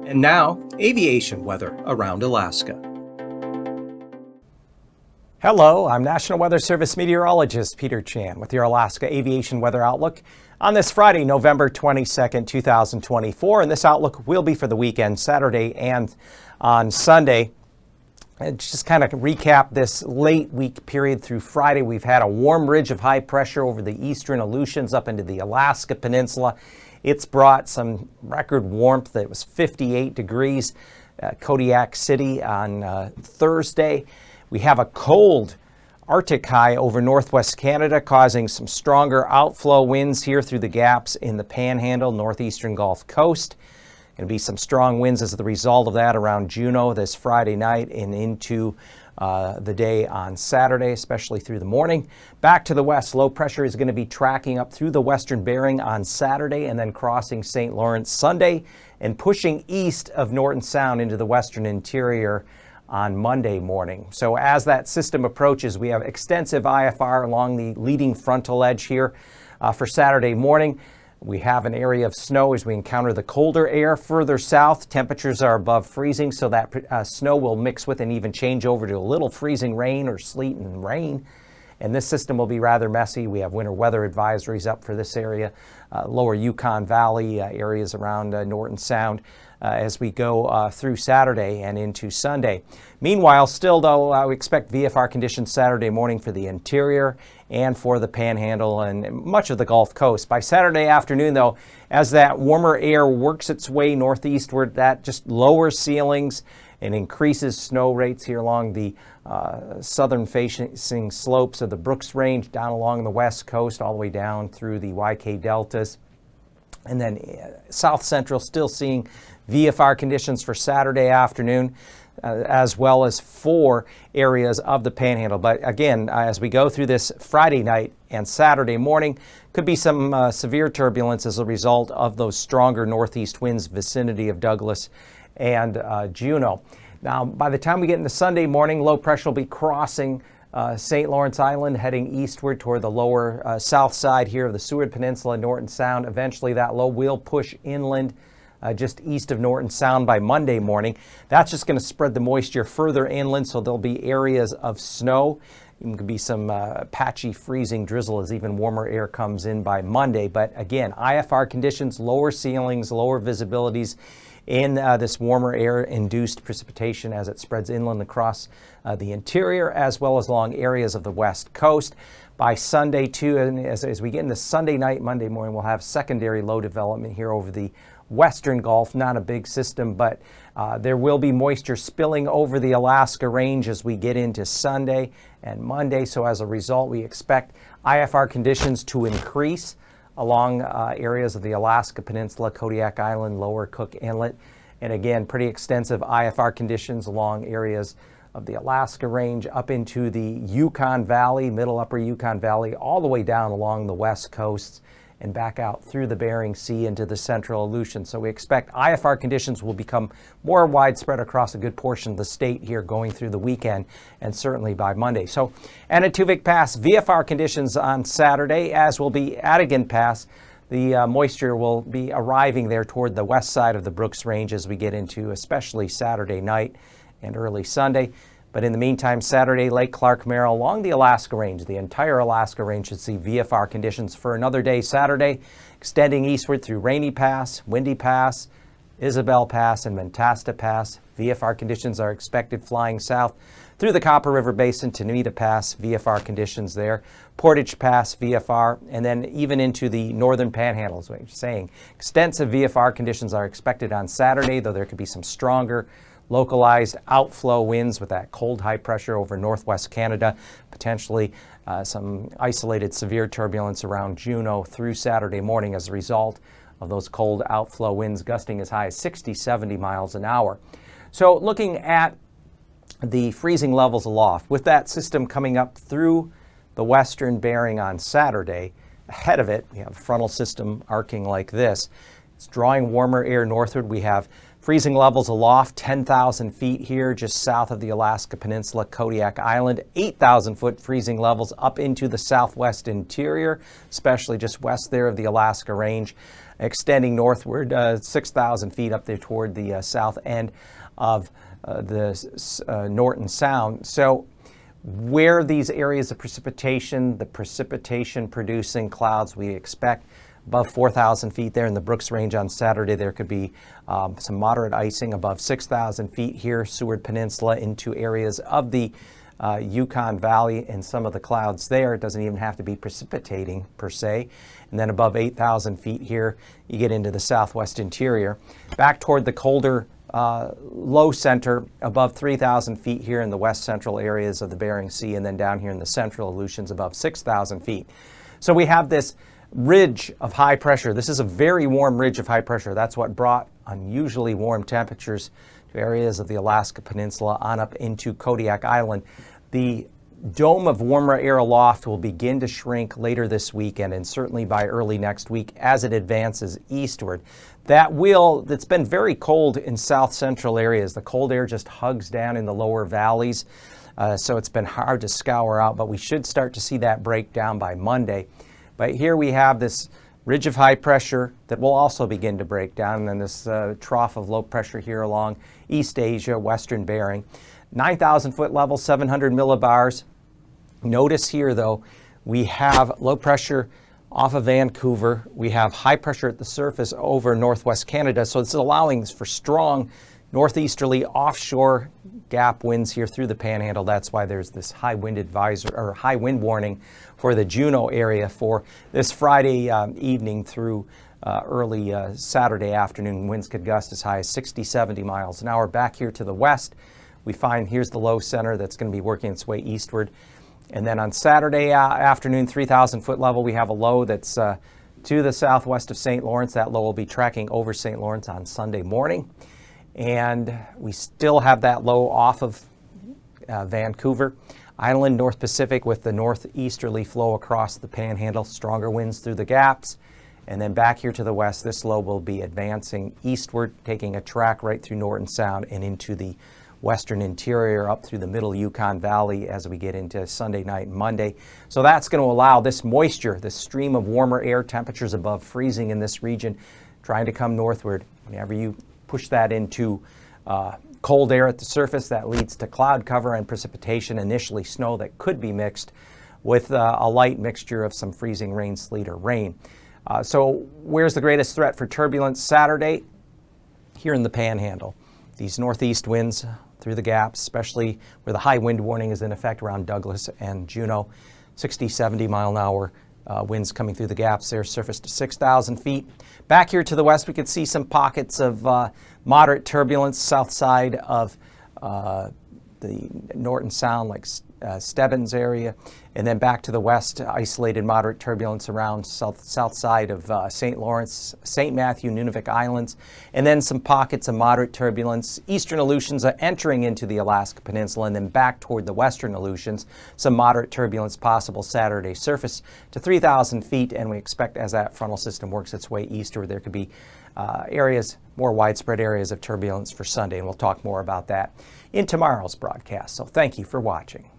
And now, aviation weather around Alaska. Hello, I'm National Weather Service meteorologist Peter Chan with your Alaska Aviation Weather Outlook on this Friday, November 22nd, 2024. And this outlook will be for the weekend, Saturday and on Sunday. And just kind of recap this late week period through Friday. We've had a warm ridge of high pressure over the eastern Aleutians up into the Alaska Peninsula. It's brought some record warmth. It was 58 degrees at Kodiak City on Thursday. We have a cold Arctic high over northwest Canada, causing some stronger outflow winds here through the gaps in the Panhandle, northeastern Gulf Coast. Going to be some strong winds as the result of that around Juneau this Friday night and into the day on Saturday, especially through the morning. Back to the west, low pressure is going to be tracking up through the western Bering on Saturday and then crossing St. Lawrence Sunday and pushing east of Norton Sound into the western interior on Monday morning. So as that system approaches, we have extensive IFR along the leading frontal edge here for Saturday morning. We have an area of snow as we encounter the colder air further south. Temperatures are above freezing, so that snow will mix with and even change over to a little freezing rain or sleet and rain. And this system will be rather messy. We have winter weather advisories up for this area, lower Yukon Valley, areas around Norton Sound as we go through Saturday and into Sunday. Meanwhile, still though, we expect VFR conditions Saturday morning for the interior and for the Panhandle and much of the Gulf Coast. By Saturday afternoon, though, as that warmer air works its way northeastward, that just lowers ceilings and increases snow rates here along the southern facing slopes of the Brooks Range, down along the west coast, all the way down through the YK deltas. And then south central, still seeing VFR conditions for Saturday afternoon, as well as 4 areas of the Panhandle. But again, as we go through this Friday night and Saturday morning, could be some severe turbulence as a result of those stronger northeast winds vicinity of Douglas and Juneau. Now, by the time we get into Sunday morning, low pressure will be crossing St. Lawrence Island, heading eastward toward the lower south side here of the Seward Peninsula, Norton Sound. Eventually, that low will push inland just east of Norton Sound by Monday morning. That's just going to spread the moisture further inland, so there'll be areas of snow. There could be some patchy freezing drizzle as even warmer air comes in by Monday. But again, IFR conditions, lower ceilings, lower visibilities in this warmer air-induced precipitation as it spreads inland across the interior, as well as along areas of the west coast. By Sunday, too, and as we get into Sunday night, Monday morning, we'll have secondary low development here over the western Gulf. Not a big system, but there will be moisture spilling over the Alaska Range as we get into Sunday and Monday. So as a result, we expect IFR conditions to increase along areas of the Alaska Peninsula, Kodiak Island, Lower Cook Inlet, and again, pretty extensive IFR conditions along areas of the Alaska Range up into the Yukon Valley, middle upper Yukon Valley, all the way down along the west coasts and back out through the Bering Sea into the central Aleutians. So we expect IFR conditions will become more widespread across a good portion of the state here going through the weekend and certainly by Monday. So Anaktuvik Pass, VFR conditions on Saturday, as will be Adigan Pass. The moisture will be arriving there toward the west side of the Brooks Range as we get into especially Saturday night and early Sunday. But in the meantime, Saturday, Lake Clark, Merrill, along the Alaska Range, the entire Alaska Range should see VFR conditions for another day Saturday, extending eastward through Rainy Pass, Windy Pass, Isabel Pass, and Mentasta Pass. VFR conditions are expected flying south through the Copper River Basin to Nemita Pass, VFR conditions there, Portage Pass, VFR, and then even into the northern Panhandle, is what you're saying. Extensive VFR conditions are expected on Saturday, though there could be some stronger localized outflow winds with that cold high pressure over northwest Canada, potentially some isolated severe turbulence around Juneau through Saturday morning as a result of those cold outflow winds gusting as high as 60, 70 miles an hour. So looking at the freezing levels aloft, with that system coming up through the western Bering on Saturday, ahead of it we have a frontal system arcing like this. It's drawing warmer air northward. We have freezing levels aloft, 10,000 feet here just south of the Alaska Peninsula, Kodiak Island, 8,000 foot freezing levels up into the southwest interior, especially just west there of the Alaska Range. extending northward 6,000 feet up there toward the south end of the Norton Sound. So where these areas of precipitation, the precipitation producing clouds we expect above 4,000 feet there in the Brooks Range on Saturday. There could be some moderate icing above 6,000 feet here, Seward Peninsula into areas of the Yukon Valley and some of the clouds there. It doesn't even have to be precipitating per se. And then above 8,000 feet here, you get into the southwest interior. Back toward the colder low center above 3,000 feet here in the west central areas of the Bering Sea, and then down here in the central Aleutians above 6,000 feet. So we have this ridge of high pressure. This is a very warm ridge of high pressure. That's what brought unusually warm temperatures to areas of the Alaska Peninsula on up into Kodiak Island. The dome of warmer air aloft will begin to shrink later this weekend and certainly by early next week as it advances eastward. That's been very cold in south central areas. The cold air just hugs down in the lower valleys, so it's been hard to scour out, but we should start to see that break down by Monday. But here we have this ridge of high pressure that will also begin to break down, and then this trough of low pressure here along East Asia, Western Bering. 9,000 foot level, 700 millibars. Notice here, though, we have low pressure off of Vancouver. We have high pressure at the surface over northwest Canada, so this is allowing for strong northeasterly offshore gap winds here through the Panhandle. That's why there's this high wind advisor or high wind warning for the Juneau area for this Friday evening through early Saturday afternoon. Winds could gust as high as 60, 70 miles an hour. Back here to the west, we find here's the low center that's going to be working its way eastward. And then on Saturday afternoon, 3,000 foot level, we have a low that's to the southwest of St. Lawrence. That low will be tracking over St. Lawrence on Sunday morning. And we still have that low off of Vancouver Island, North Pacific, with the northeasterly flow across the Panhandle, stronger winds through the gaps. And then back here to the west, this low will be advancing eastward, taking a track right through Norton Sound and into the western interior up through the middle Yukon Valley as we get into Sunday night and Monday. So that's going to allow this moisture, this stream of warmer air, temperatures above freezing in this region, trying to come northward. Whenever you push that into cold air at the surface, that leads to cloud cover and precipitation, initially snow that could be mixed with a light mixture of some freezing rain, sleet, or rain. So where's the greatest threat for turbulence Saturday? Here in the Panhandle. These northeast winds through the gaps, especially where the high wind warning is in effect around Douglas and Juneau. 60, 70 mile an hour winds coming through the gaps there, surface to 6,000 feet. Back here to the west, we could see some pockets of moderate turbulence south side of the Norton Sound, like Stebbins area, and then back to the west, isolated moderate turbulence around south side of St. Lawrence, St. Matthew, Nunavik Islands, and then some pockets of moderate turbulence. Eastern Aleutians are entering into the Alaska Peninsula, and then back toward the western Aleutians, some moderate turbulence possible Saturday, surface to 3,000 feet, and we expect as that frontal system works its way eastward, there could be areas, more widespread areas of turbulence for Sunday, and we'll talk more about that in tomorrow's broadcast. So thank you for watching.